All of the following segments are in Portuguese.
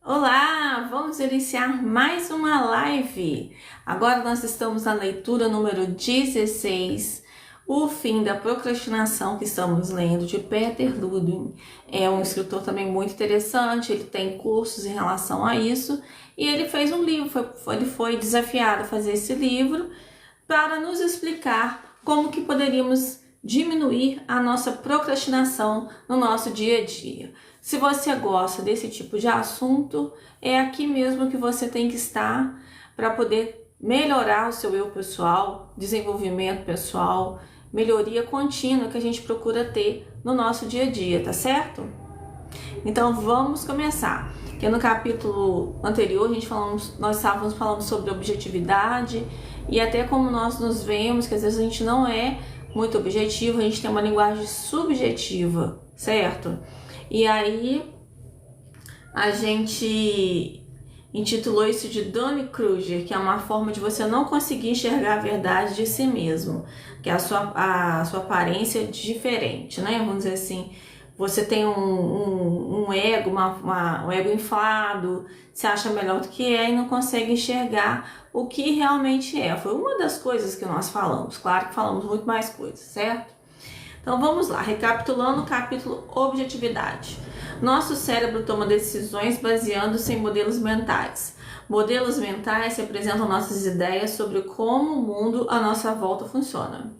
Olá, vamos iniciar mais uma live. Agora nós estamos na leitura número 16, O Fim da Procrastinação, que estamos lendo, de Peter Ludwig. É um escritor também muito interessante, ele tem cursos em relação a isso, e ele fez um livro, ele foi desafiado a fazer esse livro para nos explicar como que poderíamos diminuir a nossa procrastinação no nosso dia a dia. Se você gosta desse tipo de assunto, é aqui mesmo que você tem que estar para poder melhorar o seu eu pessoal, desenvolvimento pessoal, melhoria contínua que a gente procura ter no nosso dia a dia, tá certo? Então vamos começar. Que no capítulo anterior nós estávamos falando sobre objetividade e até como nós nos vemos, que às vezes a gente não é muito objetivo, a gente tem uma linguagem subjetiva, certo? E aí a gente intitulou isso de Dunning-Kruger, que é uma forma de você não conseguir enxergar a verdade de si mesmo, que é a sua aparência diferente, né? Vamos dizer assim, você tem um ego, um ego inflado, se acha melhor do que é e não consegue enxergar o que realmente é. Foi uma das coisas que nós falamos, claro que falamos muito mais coisas, certo? Então vamos lá, recapitulando o capítulo Objetividade. Nosso cérebro toma decisões baseando-se em modelos mentais. Modelos mentais representam nossas ideias sobre como o mundo à nossa volta funciona.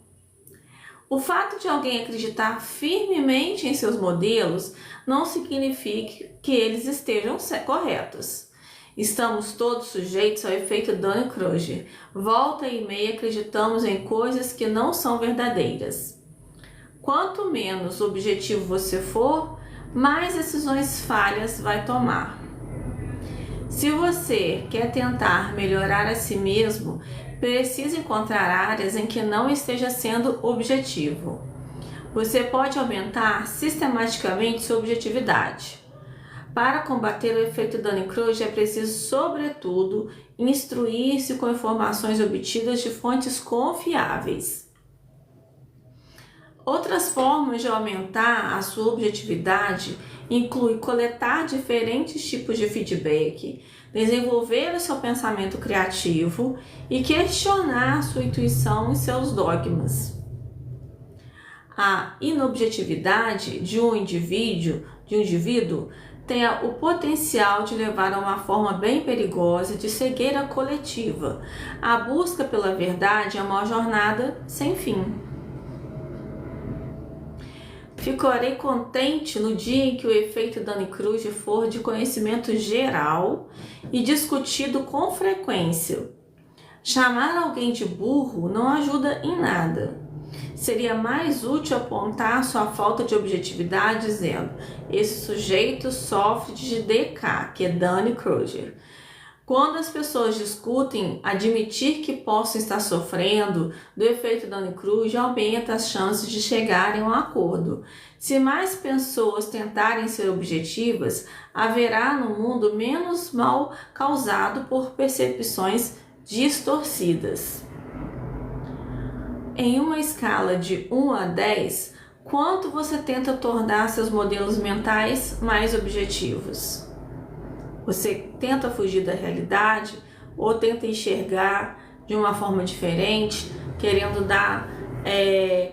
O fato de alguém acreditar firmemente em seus modelos não significa que eles estejam corretos. Estamos todos sujeitos ao efeito Dunning-Kruger. Volta e meia acreditamos em coisas que não são verdadeiras. Quanto menos objetivo você for, mais decisões falhas vai tomar. Se você quer tentar melhorar a si mesmo, precisa encontrar áreas em que não esteja sendo objetivo. Você pode aumentar sistematicamente sua objetividade. Para combater o efeito Dunning-Kruger é preciso, sobretudo, instruir-se com informações obtidas de fontes confiáveis. Outras formas de aumentar a sua objetividade incluem coletar diferentes tipos de feedback, desenvolver o seu pensamento criativo e questionar sua intuição e seus dogmas. A inobjetividade de um indivíduo tem o potencial de levar a uma forma bem perigosa de cegueira coletiva. A busca pela verdade é uma jornada sem fim. Ficarei contente no dia em que o efeito Dunning-Kruger for de conhecimento geral e discutido com frequência. Chamar alguém de burro não ajuda em nada. Seria mais útil apontar sua falta de objetividade dizendo: esse sujeito sofre de DK, que é Dunning-Kruger. Quando as pessoas discutem, admitir que possam estar sofrendo do efeito Dunning-Kruger aumenta as chances de chegarem a um acordo. Se mais pessoas tentarem ser objetivas, haverá no mundo menos mal causado por percepções distorcidas. Em uma escala de 1 a 10, quanto você tenta tornar seus modelos mentais mais objetivos? Você tenta fugir da realidade ou tenta enxergar de uma forma diferente, querendo dar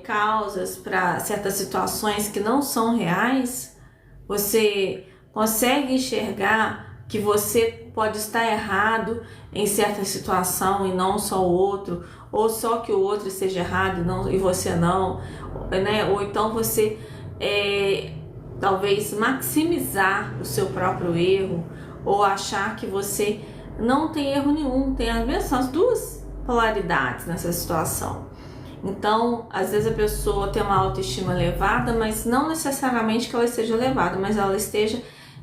causas para certas situações que não são reais? Você consegue enxergar que você pode estar errado em certa situação e não só o outro, ou só que o outro esteja errado e você não, né? Ou então você talvez maximizar o seu próprio erro, ou achar que você não tem erro nenhum, tem as duas polaridades nessa situação. Então, às vezes a pessoa tem uma autoestima elevada, mas não necessariamente que ela esteja elevada, mas ela esteja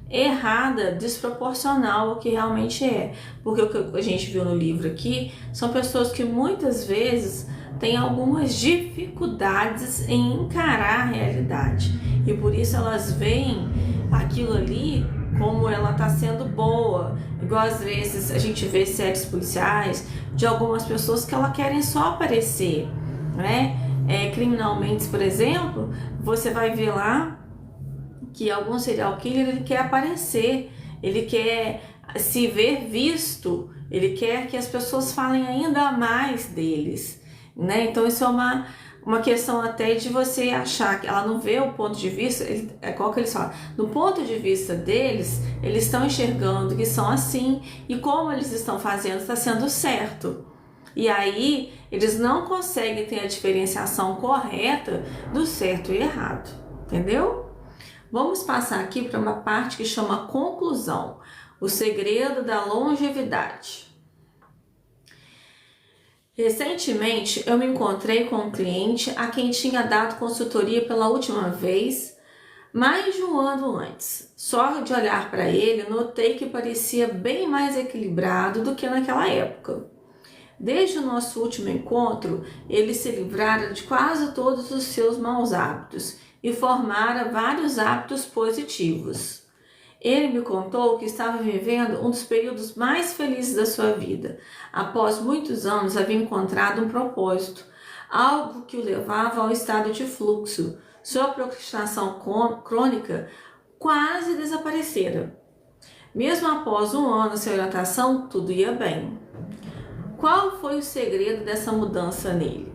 errada, desproporcional ao que realmente é. Porque o que a gente viu no livro aqui são pessoas que muitas vezes têm algumas dificuldades em encarar a realidade e por isso elas veem aquilo ali como ela está sendo boa, igual às vezes a gente vê séries policiais de algumas pessoas que elas querem só aparecer, né? Criminalmente, por exemplo, você vai ver lá que algum serial killer ele quer aparecer, ele quer se ver visto, ele quer que as pessoas falem ainda mais deles, né? Então isso é uma questão até de você achar que ela não vê o ponto de vista, é qual que eles falam. No ponto de vista deles, eles estão enxergando que são assim e como eles estão fazendo está sendo certo. E aí eles não conseguem ter a diferenciação correta do certo e errado, entendeu? Vamos passar aqui para uma parte que chama conclusão, o segredo da longevidade. Recentemente eu me encontrei com um cliente a quem tinha dado consultoria pela última vez mais de um ano antes. Só de olhar para ele, notei que parecia bem mais equilibrado do que naquela época. Desde o nosso último encontro, ele se livrara de quase todos os seus maus hábitos e formara vários hábitos positivos. Ele me contou que estava vivendo um dos períodos mais felizes da sua vida. Após muitos anos, havia encontrado um propósito, algo que o levava ao estado de fluxo. Sua procrastinação crônica quase desaparecera. Mesmo após um ano sem orientação, tudo ia bem. Qual foi o segredo dessa mudança nele?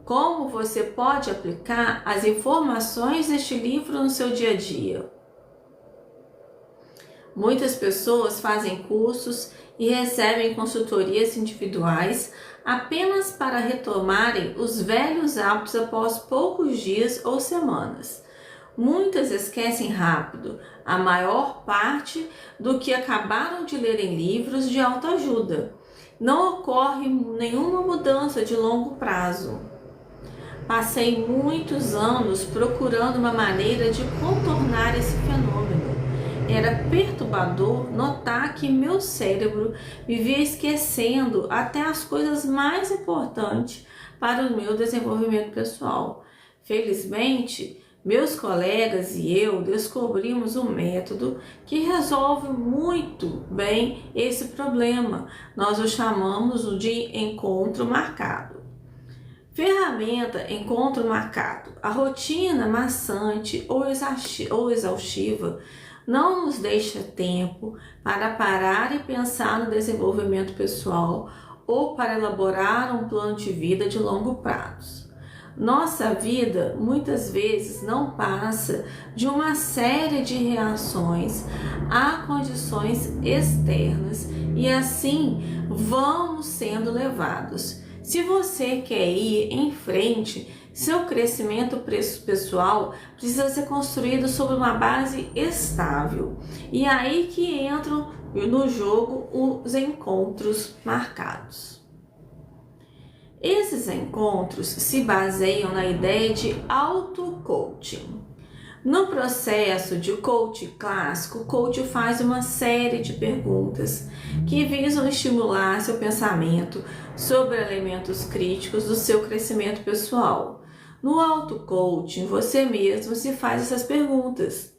Como você pode aplicar as informações deste livro no seu dia a dia? Muitas pessoas fazem cursos e recebem consultorias individuais apenas para retomarem os velhos hábitos após poucos dias ou semanas. Muitas esquecem rápido a maior parte do que acabaram de ler em livros de autoajuda. Não ocorre nenhuma mudança de longo prazo. Passei muitos anos procurando uma maneira de contornar esse fenômeno. Era perturbador notar que meu cérebro vivia esquecendo até as coisas mais importantes para o meu desenvolvimento pessoal. Felizmente, meus colegas e eu descobrimos um método que resolve muito bem esse problema. Nós o chamamos de encontro marcado. Ferramenta encontro marcado. A rotina maçante ou exaustiva não nos deixa tempo para parar e pensar no desenvolvimento pessoal ou para elaborar um plano de vida de longo prazo. Nossa vida muitas vezes não passa de uma série de reações a condições externas e assim vamos sendo levados. Se você quer ir em frente, seu crescimento pessoal precisa ser construído sobre uma base estável. E aí que entram no jogo os encontros marcados. Esses encontros se baseiam na ideia de auto-coaching. No processo de coaching clássico, o coach faz uma série de perguntas que visam estimular seu pensamento sobre elementos críticos do seu crescimento pessoal. No auto-coaching, você mesmo se faz essas perguntas.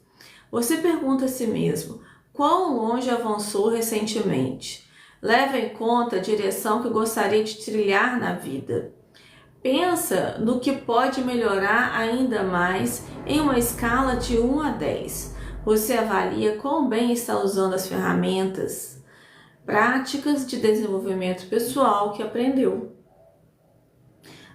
Você pergunta a si mesmo: quão longe avançou recentemente? Leva em conta a direção que gostaria de trilhar na vida. Pensa no que pode melhorar ainda mais em uma escala de 1 a 10. Você avalia quão bem está usando as ferramentas, práticas de desenvolvimento pessoal que aprendeu.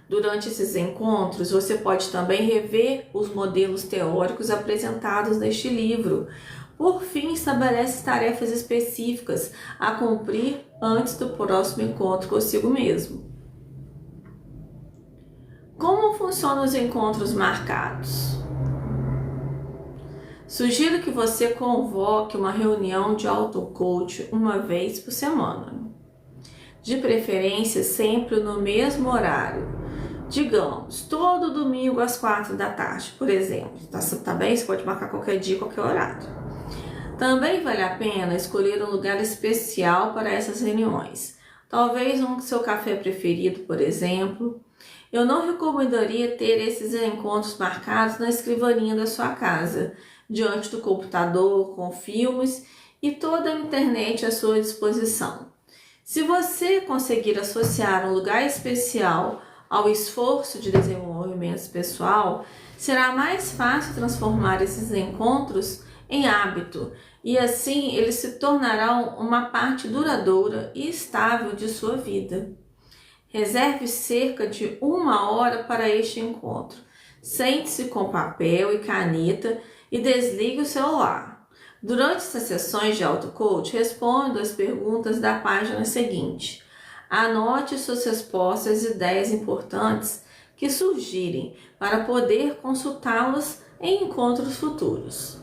Durante esses encontros, você pode também rever os modelos teóricos apresentados neste livro. Por fim, estabelece tarefas específicas a cumprir antes do próximo encontro consigo mesmo. Como funcionam os encontros marcados? Sugiro que você convoque uma reunião de auto-coach uma vez por semana. De preferência, sempre no mesmo horário. Digamos, todo domingo às 4 da tarde, por exemplo. Tá bem? Você pode marcar qualquer dia, qualquer horário. Também vale a pena escolher um lugar especial para essas reuniões. Talvez um seu café preferido, por exemplo. Eu não recomendaria ter esses encontros marcados na escrivaninha da sua casa, diante do computador, com filmes e toda a internet à sua disposição. Se você conseguir associar um lugar especial ao esforço de desenvolvimento pessoal, será mais fácil transformar esses encontros em hábito e assim eles se tornarão uma parte duradoura e estável de sua vida. Reserve cerca de 1 hora para este encontro. Sente-se com papel e caneta e desligue o celular. Durante essas sessões de auto-coach, responda as perguntas da página seguinte. Anote suas respostas e ideias importantes que surgirem para poder consultá-las em encontros futuros.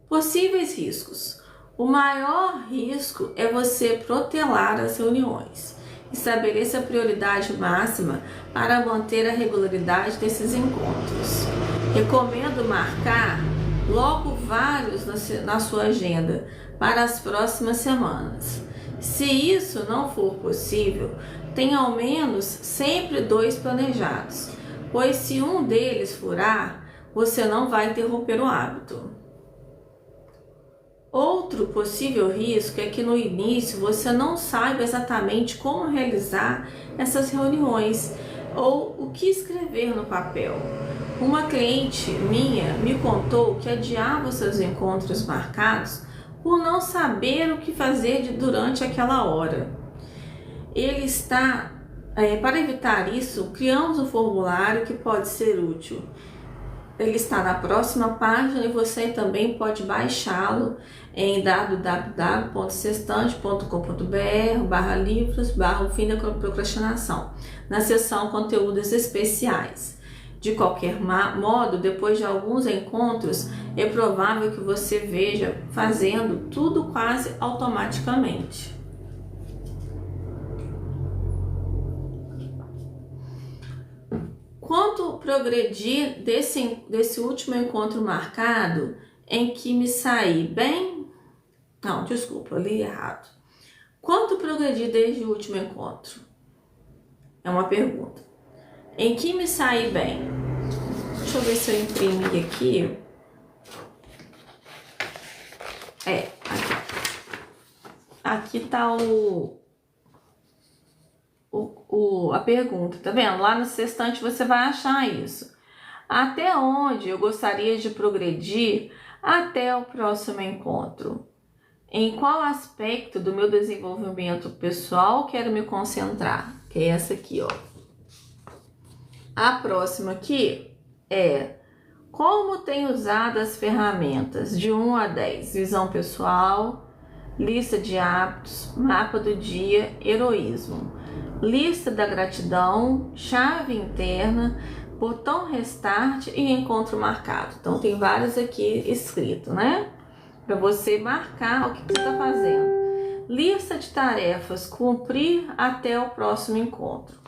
Possíveis riscos. O maior risco é você protelar as reuniões. Estabeleça a prioridade máxima para manter a regularidade desses encontros. Recomendo marcar logo vários na sua agenda para as próximas semanas. Se isso não for possível, tenha ao menos sempre 2 planejados, pois se um deles furar, você não vai interromper o hábito. Outro possível risco é que no início você não saiba exatamente como realizar essas reuniões ou o que escrever no papel. Uma cliente minha me contou que adiava seus encontros marcados por não saber o que fazer durante aquela hora. Para evitar isso, criamos um formulário que pode ser útil. Ele está na próxima página e você também pode baixá-lo em www.sextante.com.br/livros/o fim da procrastinação, na seção conteúdos especiais. De qualquer modo, depois de alguns encontros, é provável que você veja fazendo tudo quase automaticamente. Quanto progredi desse último encontro marcado em que me saí bem? Não, desculpa, eu li errado. Quanto progredi desde o último encontro? É uma pergunta. Em que me saí bem? Deixa eu ver se eu imprimi aqui. Aqui. Aqui tá a pergunta, tá vendo? Lá no Sextante você vai achar isso. Até onde eu gostaria de progredir até o próximo encontro? Em qual aspecto do meu desenvolvimento pessoal quero me concentrar? Que é essa aqui, ó. A próxima aqui é: como tenho usado as ferramentas de 1 a 10? Visão pessoal, lista de hábitos, mapa do dia, heroísmo, lista da gratidão, chave interna, botão restart e encontro marcado. Então tem vários aqui escrito, né? Para você marcar o que você está fazendo. Lista de tarefas, cumprir até o próximo encontro.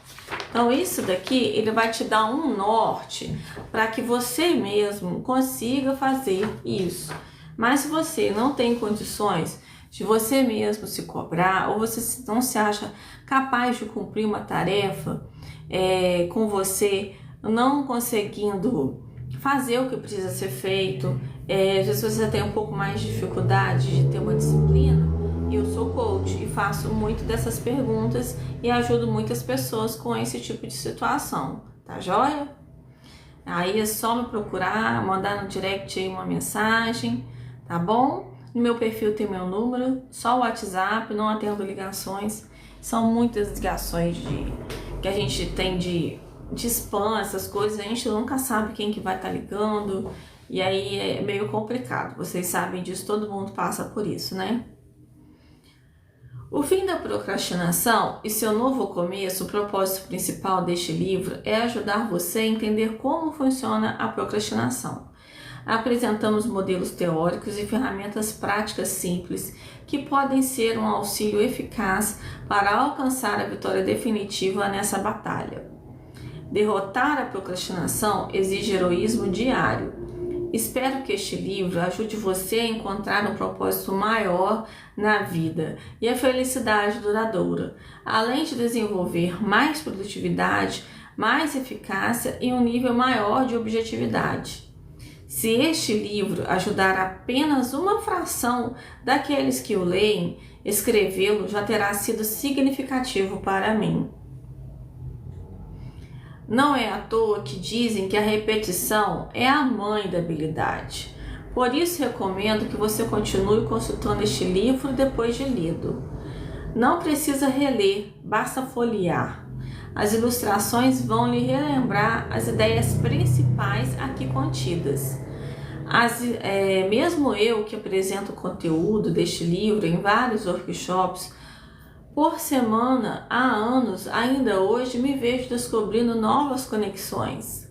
Então isso daqui, ele vai te dar um norte para que você mesmo consiga fazer isso. Mas se você não tem condições de você mesmo se cobrar, ou você não se acha capaz de cumprir uma tarefa com você não conseguindo fazer o que precisa ser feito, às vezes você tem um pouco mais de dificuldade de ter uma disciplina, eu sou coach e faço muito dessas perguntas e ajudo muitas pessoas com esse tipo de situação, tá joia? Aí é só me procurar, mandar no direct aí uma mensagem, tá bom? No meu perfil tem meu número, só o WhatsApp, não atendo ligações. São muitas ligações que a gente tem de spam, essas coisas, a gente nunca sabe quem que vai estar ligando, e aí é meio complicado. Vocês sabem disso, todo mundo passa por isso, né? O fim da procrastinação e seu novo começo, o propósito principal deste livro é ajudar você a entender como funciona a procrastinação. Apresentamos modelos teóricos e ferramentas práticas simples que podem ser um auxílio eficaz para alcançar a vitória definitiva nessa batalha. Derrotar a procrastinação exige heroísmo diário. Espero que este livro ajude você a encontrar um propósito maior na vida e a felicidade duradoura, além de desenvolver mais produtividade, mais eficácia e um nível maior de objetividade. Se este livro ajudar apenas uma fração daqueles que o leem, escrevê-lo já terá sido significativo para mim. Não é à toa que dizem que a repetição é a mãe da habilidade. Por isso recomendo que você continue consultando este livro depois de lido. Não precisa reler, basta folhear. As ilustrações vão lhe relembrar as ideias principais aqui contidas. Mesmo eu que apresento o conteúdo deste livro em vários workshops por semana há anos, ainda hoje me vejo descobrindo novas conexões.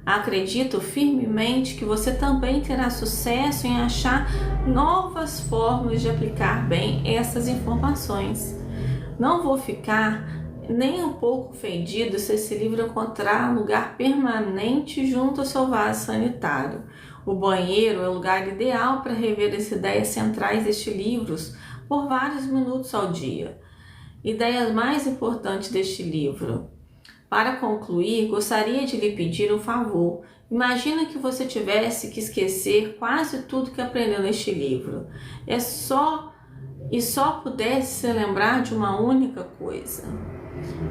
Acredito firmemente que você também terá sucesso em achar novas formas de aplicar bem essas informações. Não vou ficar nem um pouco ofendido se esse livro encontrar lugar permanente junto ao seu vaso sanitário. O banheiro é o lugar ideal para rever as ideias centrais destes livros por vários minutos ao dia. Ideias mais importantes deste livro. Para concluir, gostaria de lhe pedir um favor. Imagina que você tivesse que esquecer quase tudo que aprendeu neste livro. Só pudesse se lembrar de uma única coisa.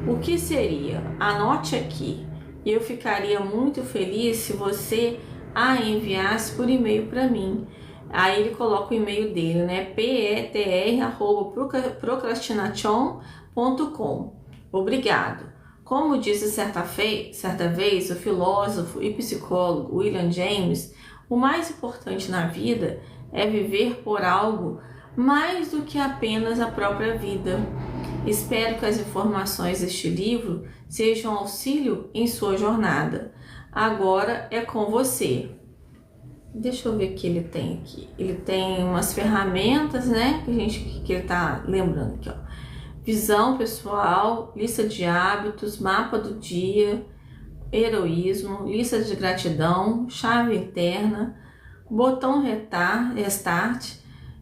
O que seria? Anote aqui. Eu ficaria muito feliz se você a enviasse por e-mail para mim. Aí ele coloca o e-mail dele, né? petr@procrastination.com. Obrigado. Como disse certa vez o filósofo e psicólogo William James, o mais importante na vida é viver por algo mais do que apenas a própria vida. Espero que as informações deste livro sejam um auxílio em sua jornada. Agora é com você. Deixa eu ver o que ele tem aqui. Ele tem umas ferramentas, né? Que ele tá lembrando aqui, ó. Visão pessoal, lista de hábitos, mapa do dia, heroísmo, lista de gratidão, chave interna, botão restart,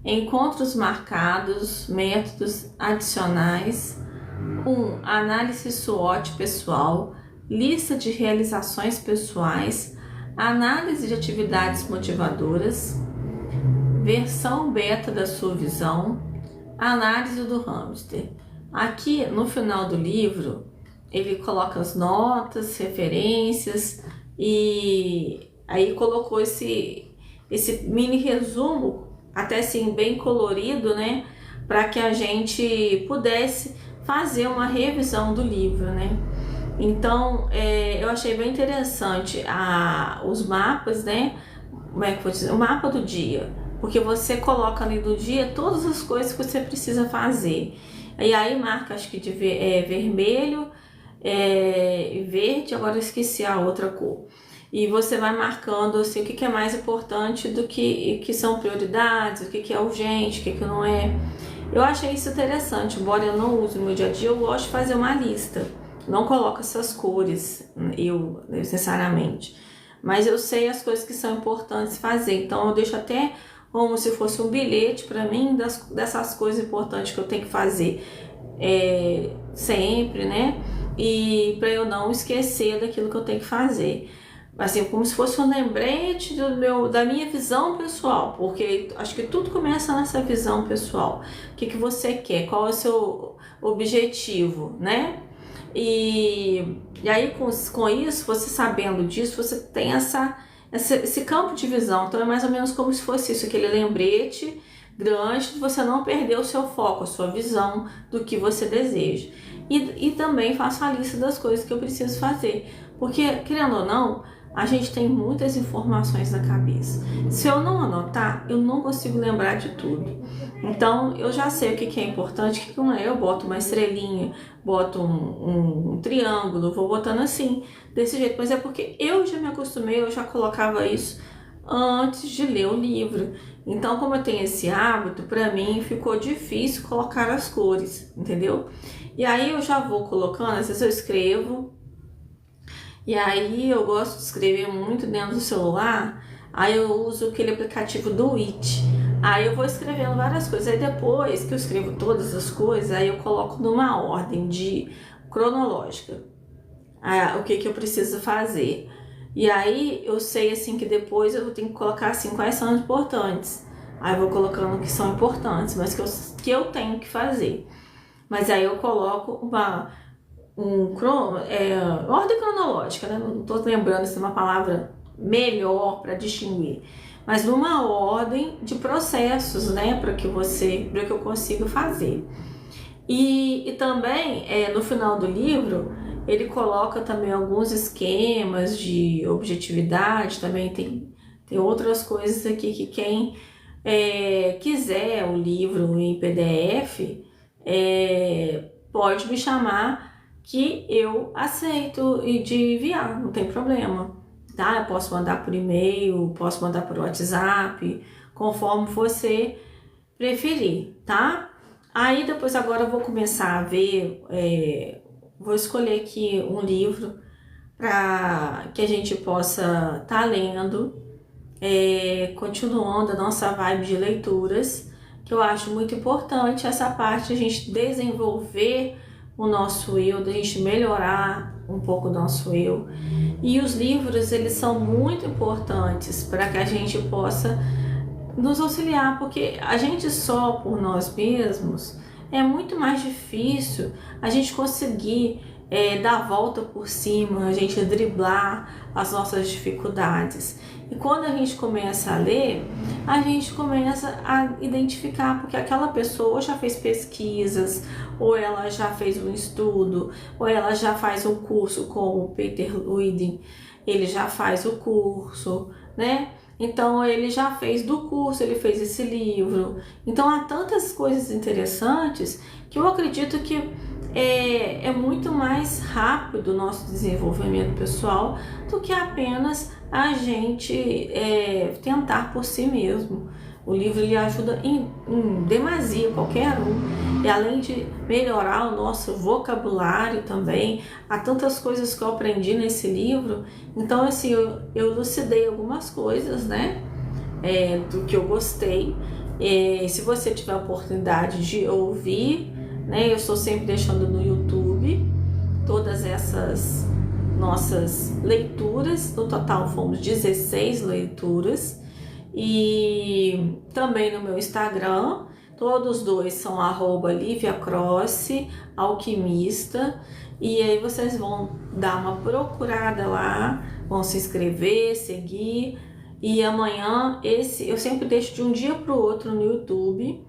encontros marcados, métodos adicionais, análise SWOT pessoal, lista de realizações pessoais, análise de atividades motivadoras, versão beta da sua visão, análise do hamster. Aqui no final do livro ele coloca as notas, referências e aí colocou esse mini resumo, até assim bem colorido, né, para que a gente pudesse fazer uma revisão do livro, né. Então eu achei bem interessante os mapas, né, como é que vou dizer, o mapa do dia, porque você coloca ali do dia todas as coisas que você precisa fazer. E aí marca, acho que de vermelho, verde, agora eu esqueci a outra cor. E você vai marcando assim, o que é mais importante do que são prioridades, o que é urgente, o que não é. Eu achei isso interessante, embora eu não use no meu dia a dia, eu gosto de fazer uma lista. Não coloco essas cores, eu necessariamente. Mas eu sei as coisas que são importantes fazer, então eu deixo até como se fosse um bilhete para mim dessas coisas importantes que eu tenho que fazer sempre, né? E para eu não esquecer daquilo que eu tenho que fazer. Assim, como se fosse um lembrete da minha visão pessoal, porque acho que tudo começa nessa visão pessoal. O que você quer? Qual é o seu objetivo, né? E aí com isso, você sabendo disso, você tem esse campo de visão. Então é mais ou menos como se fosse isso, aquele lembrete grande de você não perder o seu foco, a sua visão do que você deseja. E também faço a lista das coisas que eu preciso fazer, porque querendo ou não, a gente tem muitas informações na cabeça. Se eu não anotar, eu não consigo lembrar de tudo. Então eu já sei o que é importante, o que não é. Eu boto uma estrelinha, boto um triângulo, vou botando assim, desse jeito. Mas é porque eu já me acostumei, eu já colocava isso antes de ler o livro. Então, como eu tenho esse hábito, para mim ficou difícil colocar as cores, entendeu? E aí eu já vou colocando, às vezes eu escrevo. E aí eu gosto de escrever muito dentro do celular, aí eu uso aquele aplicativo do It. Aí eu vou escrevendo várias coisas, aí depois que eu escrevo todas as coisas, aí eu coloco numa ordem cronológica o que eu preciso fazer. E aí eu sei assim que depois eu tenho que colocar assim quais são os importantes. Aí eu vou colocando que são importantes, mas que eu tenho que fazer. Mas aí eu coloco ordem cronológica, né? Não estou lembrando se é uma palavra melhor para distinguir, mas numa ordem de processos, né? Para que eu consiga fazer. E também, no final do livro, ele coloca também alguns esquemas de objetividade, também tem outras coisas aqui que quem quiser o livro em PDF, pode me chamar que eu aceito e de enviar, não tem problema, tá? Eu posso mandar por e-mail, posso mandar por WhatsApp, conforme você preferir, tá? Aí depois agora eu vou começar a ver, vou escolher aqui um livro para que a gente possa estar lendo, continuando a nossa vibe de leituras, que eu acho muito importante essa parte de a gente desenvolver o nosso eu, da gente melhorar um pouco o nosso eu. E os livros, eles são muito importantes para que a gente possa nos auxiliar, porque a gente só por nós mesmos é muito mais difícil a gente conseguir dar a volta por cima, a gente driblar as nossas dificuldades. E quando a gente começa a ler, a gente começa a identificar, porque aquela pessoa já fez pesquisas, ou ela já fez um estudo, ou ela já faz um curso com o Peter Lewin, ele já faz o curso, né? Então ele já fez do curso, ele fez esse livro. Então há tantas coisas interessantes que eu acredito que é muito mais rápido o nosso desenvolvimento pessoal do que apenas a gente tentar por si mesmo. O livro ele ajuda em demasia qualquer um, e além de melhorar o nosso vocabulário também, há tantas coisas que eu aprendi nesse livro. Então assim, eu elucidei algumas coisas, né, do que eu gostei. Se você tiver a oportunidade de ouvir, né, eu estou sempre deixando no YouTube todas essas nossas leituras. No total fomos 16 leituras. E também no meu Instagram, todos dois são @LiviaCross_alquimista, e aí vocês vão dar uma procurada lá, vão se inscrever, seguir. E amanhã, eu sempre deixo de um dia para o outro no YouTube,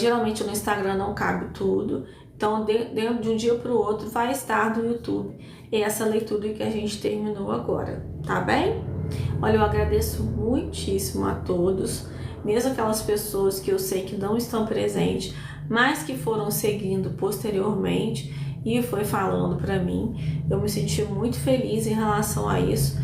geralmente no Instagram não cabe tudo, então dentro de um dia para o outro vai estar no YouTube essa leitura que a gente terminou agora, tá bem? Olha, eu agradeço muitíssimo a todos, mesmo aquelas pessoas que eu sei que não estão presentes, mas que foram seguindo posteriormente e foi falando para mim. Eu me senti muito feliz em relação a isso.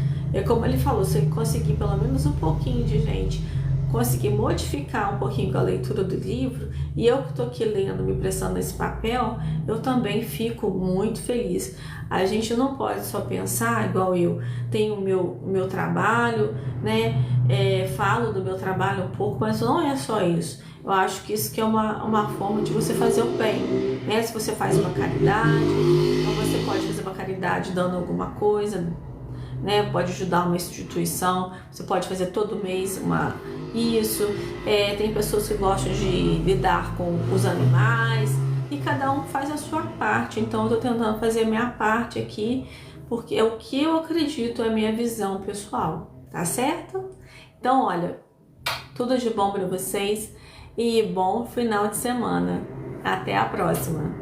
Como ele falou, se ele conseguir pelo menos um pouquinho de gente conseguir modificar um pouquinho com a leitura do livro, e eu que estou aqui lendo, me prestando esse papel, eu também fico muito feliz. A gente não pode só pensar igual eu tenho o meu trabalho, né? Falo do meu trabalho um pouco, mas não é só isso. Eu acho que isso que é uma forma de você fazer o bem, né? Se você faz uma caridade, então você pode fazer uma caridade dando alguma coisa, né? Pode ajudar uma instituição, você pode fazer todo mês tem pessoas que gostam de lidar com os animais, e cada um faz a sua parte. Então eu tô tentando fazer a minha parte aqui, porque é o que eu acredito, é a minha visão pessoal, tá certo? Então olha, tudo de bom para vocês e bom final de semana. Até a próxima!